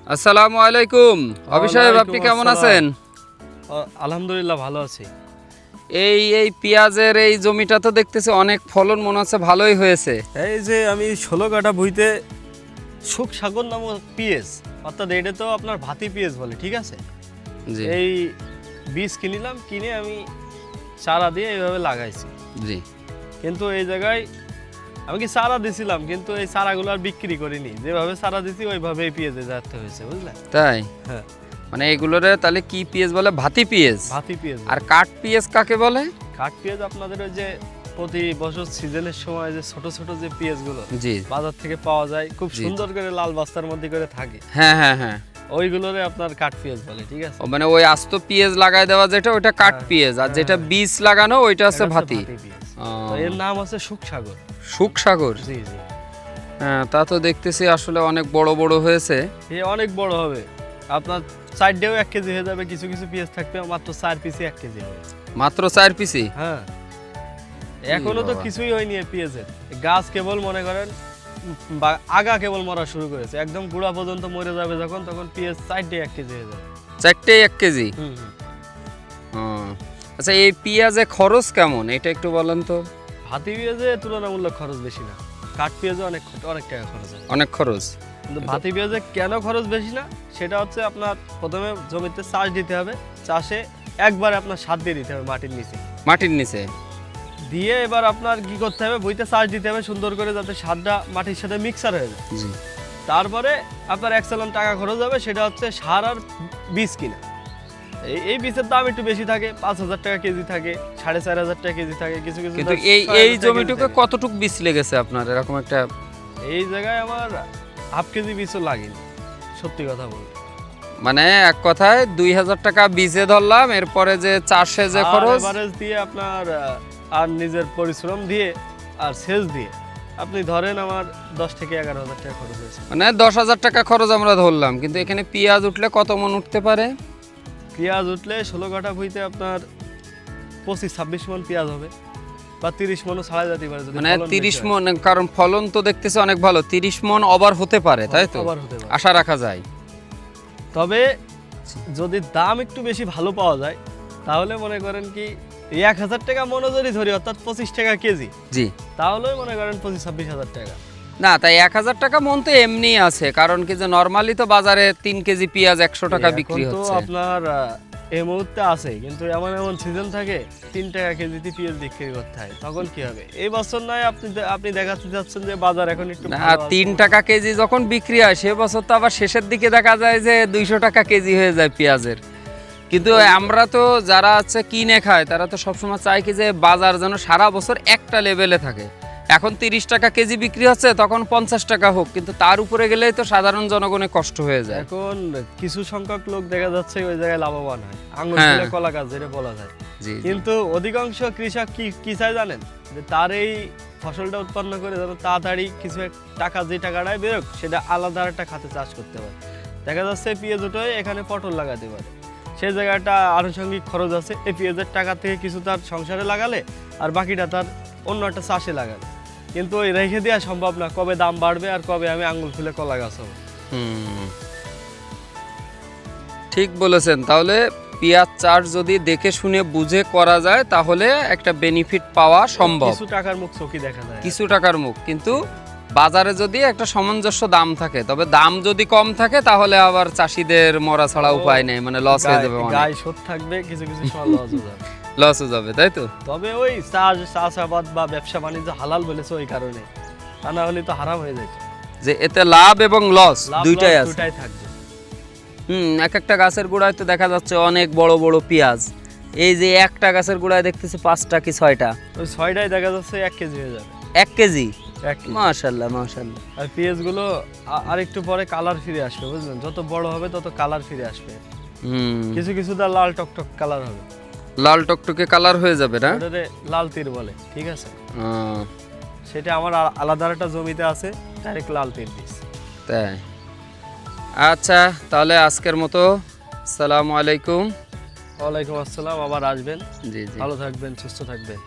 আসসালামু আলাইকুম। অভিষেক, আপনি কেমন আছেন? আলহামদুলিল্লাহ ভালো আছি। এই পেঁয়াজের এই জমিটা তো দেখতেছি অনেক ফলন, মনে হচ্ছে ভালোই হয়েছে। এই যে আমি 16 কাঠা ভুঁইতে সুখসাগর নামক পিএস, অর্থাৎ এটা তো আপনার ভাতি পিএস বলে, ঠিক আছে। জি এই বীজ কিনিলাম, কিনে আমি চারা দিয়ে এইভাবে লাগাইছি। জি। কিন্তু এই জায়গায় আমি কি চারা দিছিলাম, কিন্তু এই চারাগুলো আর বিক্রি করিনি। যেভাবে চারা দিছি ওইভাবেই পেঁয়াজে যাতে হয়েছে, বুঝলেন? তাই? হ্যাঁ, মানে এগুলোরে তাহলে কি পেঁয়াজ বলে? ভাতি পেঁয়াজ। ভাতি পেঁয়াজ। আর কাঠ পেঁয়াজ কাকে বলে? কাঠ পেঁয়াজ আপনাদের ওই যে প্রতি বছর সিজনের সময় যে ছোট ছোট যে পেঁয়াজগুলো জি বাজার থেকে পাওয়া যায়, খুব জি, সুন্দর করে লাল বস্তার মধ্যে করে থাকে, হ্যাঁ হ্যাঁ হ্যাঁ। ওইগুলোরে আপনার কাঠ পেঁয়াজ বলে, ঠিক আছে। ও মানে ওই আস্ত পেঁয়াজ লাগাই দেওয়া যেটা, ওইটা কাঠ হ্যাঁ, পেঁয়াজ, আর হ্যাঁ, যেটা হ্যাঁ। বীজ লাগানো ওইটা হচ্ছে এটা হচ্ছে ভাতি। পেঁয়াজ। ও, তো এর নাম হচ্ছে সুখসাগর। সুখসাগর। জি জি। হ্যাঁ, তা তো দেখতেছি আসলে অনেক বড় বড় হয়েছে। এ অনেক বড় হবে, আপনার সাইডেও 1 কেজি হয়ে যাবে। কিছু কিছু পেঁয়াজ থাকবে মাত্র 4 পিসে 1 কেজি হবে। মাত্র 4 পিসি? হ্যাঁ, এখনো তো বাবা। কিছুই হয়নি এই পেঁয়াজের। গাছ কেবল মনে করেন বা আগা কেবল মরা শুরু করেছে, একদম গুড়া পর্যন্ত মরে যাবে যখন, তখন পেঁয়াজ সাইডে 1 কেজি হয়ে যাবে। 4টেই 1 কেজি? হুম হুম। ও, আচ্ছা, এই পেঁয়াজে খরচ কেমন এটা একটু বলেন তো। ভাতি পেঁয়াজে তুলনামূলক খরচ বেশি না, কাঠ পেঁয়াজে অনেক অনেক টাকা খরচ হয়। অনেক খরচ? কিন্তু ভাতি পেঁয়াজে কেন খরচ বেশি না, সেটা হচ্ছে আপনার প্রথমে জমিতে চাষ দিতে হবে। চাষে একবার আপনার সার দিয়ে দিতে হবে মাটির নিচে, মাটির নিচে? দিয়ে এবার আপনার কি করতে হবে, বইতে চাষ দিতে হবে সুন্দর করে, যাতে সারটা মাটির সাথে মিক্সার হয়ে যায়। জি। তারপরে আপনার 1 চালান টাকা খরচ হবে, সেটা হচ্ছে সার আর বীজ কিনা। এই বীজের দাম একটু বেশি থাকে, 5,000 টাকা কেজি থাকে, 4,500 টাকা কেজি থাকে, কিছু কিছু কিন্তু 6,000 এই টাকা জমিটুকু কেজি থাকে। কতটুক বীজ লেগেছে আপনার এরকম একটা? এই জায়গায় আমার হাফ কেজি বীজও লাগেনি, সত্যি কথা বলতে। মানে এক কথায় 2,000 টাকা বীজে ধরলাম, এরপরে যে চাষে যে খরচ, এভারেজ দিয়ে আপনার আর নিজের পরিশ্রম দিয়ে আর সেচ দিয়ে আপনি ধরেন আমার 10 থেকে 11,000 টাকা খরচ হয়েছে। মানে 10,000 টাকা খরচ আমরা ধরলাম। কিন্তু এখানে পেঁয়াজ উঠলে কত মন উঠতে পারে? পেঁয়াজ উঠলে 16 কাঠা ভুঁইতে আপনার 25-26 মন পেঁয়াজ হবে, বা 30 মনও ছাড়া যেতে পারে যদি মানে ফলন বেশি 30 হয়। মন, কারণ ফলন তো দেখতেছি অনেক ভালো, 30 মন ওভার হতে পারে, তাই তো? আবার হতে পারে। আশা রাখা যায়। তবে যদি দাম একটু বেশি ভালো পাওয়া যায়, তাহলে মনে করেন কি 1,000 টাকা মনও যদি ধরি, অর্থাৎ 25 টাকা কেজি, জি। তাহলে মনে করেন 25-26 হাজার টাকা। না, তাই 1,000 টাকা মন তো এমনি আছে, কারণ কি যে নরমালি তো বাজারে 3 কেজি পেঁয়াজ 100 টাকা বিক্রি এখন তো হচ্ছে। আপনার এই মুহূর্তে আছে, কিন্তু এমন এমন সিজন থাকে 3 টাকা কেজিতে পেঁয়াজ বিক্রি করতে হয়, তখন কি হবে? এই বছর নয়, আপনি দেখাতে যাচ্ছেন যে বাজার এখন একটু না, ভালো আছে। 3 টাকা কেজি যখন বিক্রি হয় সে বছর তো আবার শেষের দিকে দেখা যায় যে 200 টাকা কেজি হয়ে যায় পেঁয়াজের। কিন্তু আমরা তো যারা হচ্ছে কিনে খায় তারা তো সবসময় চায় কি যে বাজার যেন সারা বছর একটা লেভেলে থাকে। এখন 30 টাকা কেজি বিক্রি হচ্ছে, তখন 50 টাকা হোক, কিন্তু তার উপরে গেলেই তো সাধারণ জনগণের কষ্ট হয়ে যায়। এখন কিছু সংখ্যক লোক দেখা যাচ্ছে ওই জায়গায় লাভবান হয়, আঙুল হ্যাঁ। ফুলে কলা গাছ যেটা বলা যায়। জি জি। কিন্তু অধিকাংশ কৃষক কি চায় জানেন, যে তার এই ফসলটা উৎপন্ন করে যেন তাড়াতাড়ি কিছু টাকা, যে টাকাটাই বেরোক সেটা আলাদা একটা খাতে চাষ করতে পারে। দেখা যাচ্ছে পেঁয়াজ উঠে এখানে পটল লাগাতে পারে, সেই জায়গাটা আনুষঙ্গিক খরচ আছে, এই পেঁয়াজের টাকা থেকে কিছু তার সংসারে লাগালে আর বাকিটা তার অন্য একটা চাষে লাগালে। কিন্তু ওই রেখে দেওয়া সম্ভব না, কবে দাম বাড়বে আর কবে আমি আঙুল ফুলে কলা গাছ হবো। হুম, ঠিক বলেছেন। তাহলে পেঁয়াজ চাষ যদি দেখে শুনে বুঝে করা যায় তাহলে একটা বেনিফিট পাওয়া সম্ভব। কিছু টাকার মুখ চোখে দেখা যায়। কিছু টাকার মুখ, কিন্তু বাজারে যদি একটা সামঞ্জস্য দাম থাকে, তবে দাম যদি কম থাকে তাহলে আবার চাষিদের মরা ছাড়া উপায় নেই, মানে লস হয়ে যাবে, গায়ে শোধ থাকবে, কিছু কিছু সময় লস হয়ে যাবে। লস হয়ে যাবে, তাই তো? তবে ওই চাষাবাদ বা ব্যবসা বাণিজ্য হালাল বলেছে ওই কারণে, তা না হলে তো হারাম হয়ে যেত। যে এতে লাভ এবং লস লাভ দুইটাই লস আছে। দুটাই থাকবে। এক একটা গাছের গোড়ায় তো দেখা যাচ্ছে অনেক বড় বড় পেঁয়াজ। এই যে একটা গাছের গোড়ায় দেখতেছি 5টা কি 6টা, ওই 6টাই দেখা যাচ্ছে 1 কেজি হয়ে যাবে। 1 কেজি? 1 কেজি। মাশাআল্লাহ মাশাআল্লাহ। আর পেঁয়াজগুলো আর একটু পরে কালার ফিরে আসবে, বুঝলেন? যত বড় হবে তত কালার ফিরে আসবে। কিছু কিছু তার লাল টকটক কালার হবে, লাল টকটকে কালার হয়ে যাবে না? ওটারে লাল তীর বলে, ঠিক আছে। আহ, সেটা আমার আলাদা একটা জমিতে আছে, ডাইরেক্ট লাল তীর দিস। তাই? আচ্ছা, তাহলে আজকের মতো আসসালামু আলাইকুম। ওয়ালাইকুম আসসালাম, আবার আসবেন। জি জি। ভালো থাকবেন, সুস্থ থাকবেন।